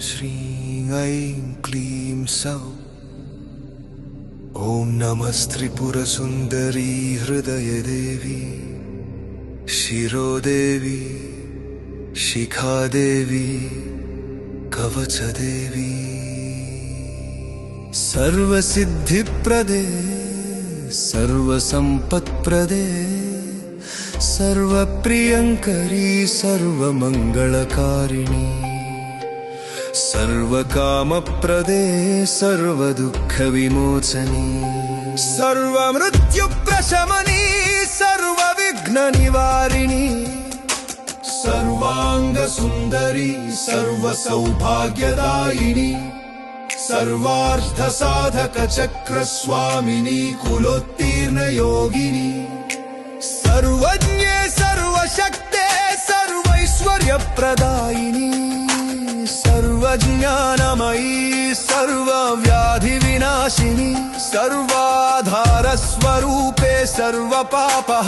श्रीं ऐं क्लीं सौः। ॐ नमस्त्रिपुरसुन्दरी हृदयदेवी शिरोदेवी शिखादेवी कवचदेवी। सर्वसिद्धिप्रदे सर्वसम्पत्प्रदे सर्वप्रियङ्करी सर्वमङ्गलकारिणी। सर्वकामप्रदे सर्वदुःखविमोचनी। सर्वमृत्युप्रशमनी सर्वविघ्ननिवारिणी। सर्वाङ्गसुन्दरी सर्वसौभाग्यदायिनी। सर्वार्थसाधकचक्रस्वामिनी कुलोत्तीर्णयोगिनी। सर्वज्ञे सर्वशक्ते सर्वैश्वर्यप्रदायिनी। सर्वज्ञानमयी सर्वव्याधिविनाशिनी। सर्वाधारस्वरूपे सर्वपाप